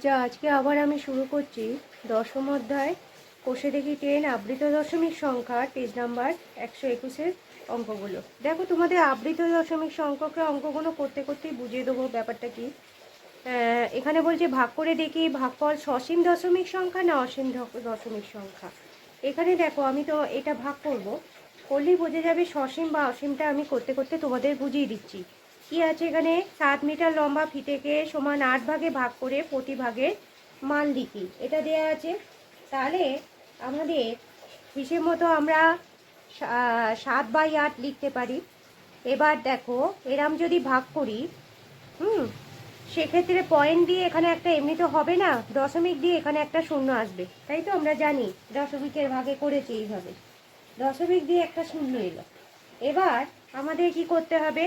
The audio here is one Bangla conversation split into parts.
যা আজকে আবার আমি শুরু করছি দশম অধ্যায় কোষে দেখি 10 আবৃত দশমিক সংখ্যা পেজ নাম্বার 121-এর অঙ্কগুলো। দেখো, তোমাদের আবৃত দশমিক সংখ্যকের অঙ্কগুলো করতে করতেই বুঝিয়ে দেবো ব্যাপারটা কি। এখানে বলছে ভাগ করে দেখি ভাগফল সসীম দশমিক সংখ্যা না অসীম দশমিক সংখ্যা। এখানে দেখো, আমি তো এটা ভাগ করলেই বোঝা যাবে সসীম বা অসীমটা আমি করতে করতে তোমাদের বুঝিয়ে দিচ্ছি। কি আছে এখানে, 7 মিটার লম্বা ফিতেকে সমান 8 ভাগে ভাগ করে প্রতি ভাগের মান লিখি, এটা দেয়া আছে। তাহলে আমাদের হিসেব মতো আমরা 7/8 লিখতে পারি। এবার দেখো, এরম যদি ভাগ করি, সেক্ষেত্রে পয়েন্ট দিয়ে এখানে একটা এমনি তো হবে না, দশমিক দিয়ে এখানে একটা শূন্য আসবে, তাই তো আমরা জানি দশমিকের ভাগে করেছি এইভাবে, দশমিক দিয়ে একটা শূন্য এলো। এবার আমাদের কি করতে হবে,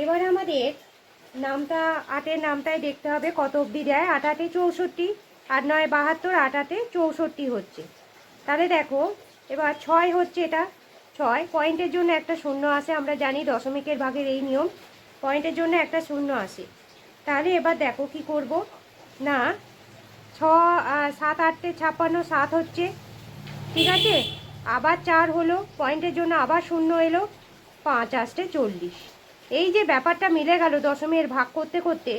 এবার আমাদের নামটা 8-এর নামটাই দেখতে হবে কত অবধি দেয়। 8-8 64, 8-9 72, 8-8 64 হচ্ছে। তাহলে দেখো, এবার 6 হচ্ছে, এটা 6 পয়েন্টের জন্য একটা শূন্য আসে, আমরা জানি দশমিকের ভাগের এই নিয়ম, পয়েন্টের জন্য একটা শূন্য আসে। তাহলে এবার দেখো কি করব না, 7 8 56, 7 হচ্ছে, ঠিক আছে। আবার 4 হলো, পয়েন্টের জন্য আবার শূন্য এলো, 5 8 40। এই যে ব্যাপারটা মিলে গেল দশমের ভাগ করতে করতে,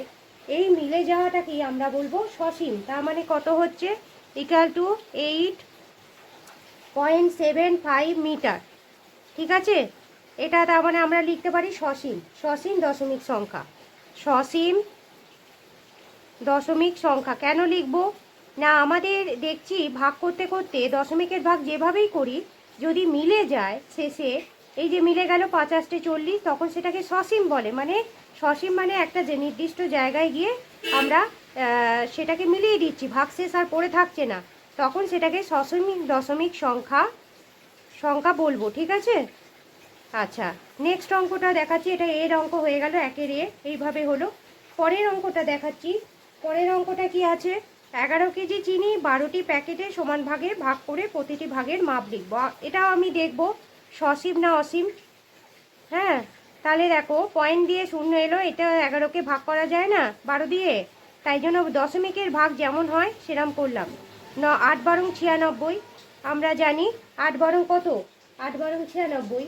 এই মিলে যাওয়াটাকেই আমরা বলবো সসীম। তার মানে কত হচ্ছে, ইকুয়াল টু 8.75 মিটার, ঠিক আছে। এটা তার মানে আমরা লিখতে পারি সসীম, সসীম দশমিক সংখ্যা, সসীম দশমিক সংখ্যা। কেন লিখবো না, আমাদের দেখছি ভাগ করতে করতে দশমিকের ভাগ যেভাবেই করি, যদি মিলে যায় শেষে, এই যে মিলে গেল 5 8 40, তখন সেটাকে সসীম বলে। মানে সসীম মানে একটা যে নির্দিষ্ট জায়গায় গিয়ে আমরা সেটাকে মিলিয়ে দিচ্ছি, ভাগশেষ আর পড়ে থাকছে না, তখন সেটাকে সসীম দশমিক সংখ্যা বলবো, ঠিক আছে। আচ্ছা, নেক্সট অঙ্কটা দেখাচ্ছি। এটা এর অঙ্ক হয়ে গেল, 1-এর এ এইভাবে হলো। পরের অঙ্কটা দেখাচ্ছি। পরের অঙ্কটা কি আছে, 11 কেজি চিনি 12টি প্যাকেটে সমান ভাগে ভাগ করে প্রতিটি ভাগের মাপ লিখব। এটাও আমি দেখব সসীম না অসীম। হ্যাঁ, তাহলে দেখো, পয়েন্ট দিয়ে শূন্য এলো, এটা 11কে ভাগ করা যায় না 12 দিয়ে, তাই জন্য দশমিকের ভাগ যেমন হয় সেরম করলাম। 8 12 96, আমরা জানি 8 12 কত, 8 12 96,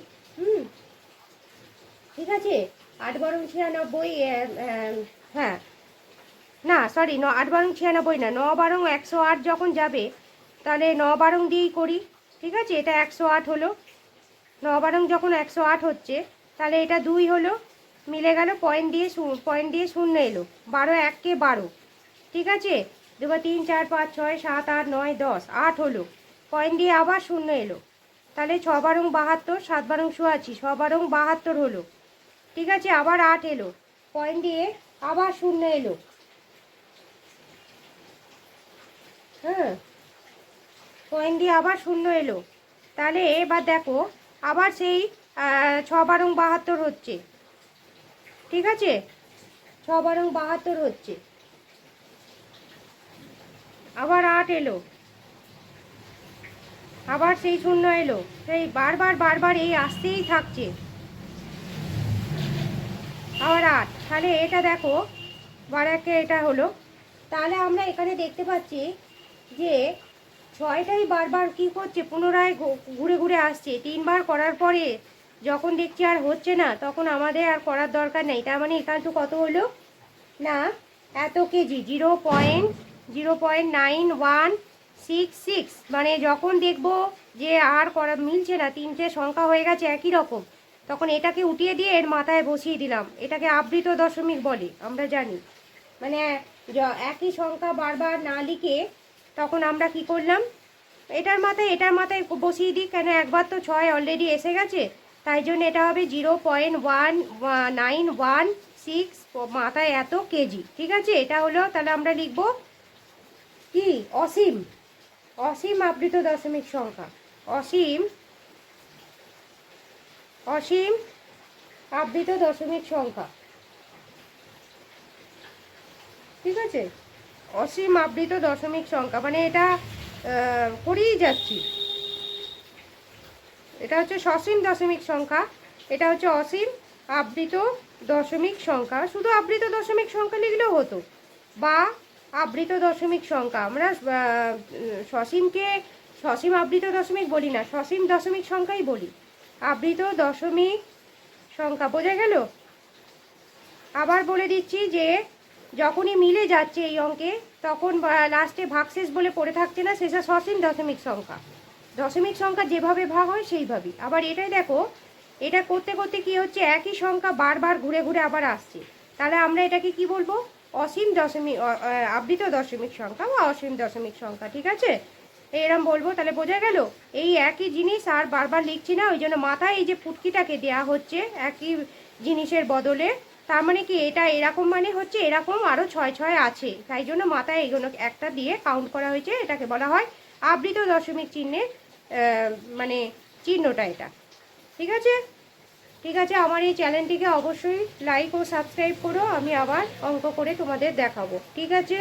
ঠিক আছে। 8 12 96, হ্যাঁ না সরি, 8 12 96 না, 9 12 108 যখন যাবে, তাহলে 9 12 দিয়েই করি, ঠিক আছে। এটা 108 হলো, 9 12 যখন 108 হচ্ছে, তাহলে এটা 2 হলো, মিলে গেল, পয়েন্ট দিয়ে শূন্য এলো, 12 1 12, ঠিক আছে। 2 3 4 5 6 7 8 9 10, 8 হলো, পয়েন্ট দিয়ে আবার শূন্য এলো, তাহলে 6 12 72, 7 12 84, 6 12 72 হলো, ঠিক আছে। আবার 8 এলো, পয়েন্ট দিয়ে আবার শূন্য এলো, হ্যাঁ, পয়েন্ট দিয়ে আবার শূন্য এলো। তাহলে এবার দেখো, আবার সেই 6 12 72 হচ্ছে, ঠিক আছে। 6 12 72 হচ্ছে, আবার 8 এলো, আবার সেই শূন্য এলো, সেই বারবার বারবার এই আসতেই থাকছে, আবার 8। তাহলে এটা দেখো, 12 এটা হলো। তাহলে আমরা এখানে দেখতে পাচ্ছি যে 6টাই বারবার কি করছে, পুনরায় ঘুরে ঘুরে আসছে। 3বার করার পরে যখন দেখছি আর হচ্ছে না, তখন আমাদের আর করার দরকার নেই। তার মানে এখান তো কত হলো না, এত কেজি, 0.9166, মানে যখন দেখবো যে আর করা মিলছে না, 3টে সংখ্যা হয়ে গেছে একই রকম, তখন এটাকে উঠিয়ে দিয়ে এর মাথায় বসিয়ে দিলাম। এটাকে আবৃত দশমিক বলে, আমরা জানি। মানে একই সংখ্যা বারবার না লিখে তখন আমরা কি করলাম, এটার মাথায় বসিয়ে দিই, কেন একবার তো 6 অলরেডি এসে গেছে, তাই জন্য এটা হবে 0.1916, মাথায় এত কেজি, ঠিক আছে। এটা হলো, তাহলে আমরা লিখব কি, অসীম, অসীম আবৃত দশমিক সংখ্যা, অসীম, অসীম আবৃত দশমিক সংখ্যা, ঠিক আছে। অসীম আবৃত দশমিক সংখ্যা মানে এটা করেই যাচ্ছি, এটা হচ্ছে সসীম দশমিক সংখ্যা, এটা হচ্ছে অসীম আবৃত দশমিক সংখ্যা। শুধু আবৃত দশমিক সংখ্যা লিখলেও হতো, বা আবৃত দশমিক সংখ্যা। আমরা সসীমকে সসীম আবৃত দশমিক বলি না, সসীম দশমিক সংখ্যাই বলি। আবৃত দশমিক সংখ্যা বোঝা গেল? আবার বলে দিচ্ছি যে যখনই মিলে যাচ্ছে এই অঙ্কে, তখন লাস্টে ভাগশেষ বলে পড়ে থাকছে না, শেষে সসীম দশমিক সংখ্যা। দশমিক সংখ্যা যেভাবে ভাগ হয় সেইভাবেই। আবার এটাই দেখো, এটা করতে করতে কি হচ্ছে, একই সংখ্যা বারবার ঘুরে ঘুরে আবার আসছে, তাহলে আমরা এটাকে কি বলবো? অসীম দশমিক, আবৃত দশমিক সংখ্যা বা অসীম দশমিক সংখ্যা। ঠিক আছে, এরম বলবো, তাহলে বোঝা গেল? এই একই জিনিস আর বারবার লিখছি না, ওই জন্য মাথায় এই যে ফুটকিটাকে দেয়া হচ্ছে একই জিনিসের বদলে। তার মানে কি, এটা এরকম মানে হচ্ছে এরকম আরও 6 আছে, তাই জন্য মাথায় এইগুলো একটা দিয়ে কাউন্ট করা হয়েছে। এটাকে বলা হয় আবৃত দশমিক চিহ্নের মানে চিহ্নটা এটা। ঠিক আছে, ঠিক আছে, আমার এই চ্যানেলটিকে অবশ্যই লাইক ও সাবস্ক্রাইব করো। আমি আবার অঙ্ক করে তোমাদের দেখাবো। ঠিক আছে।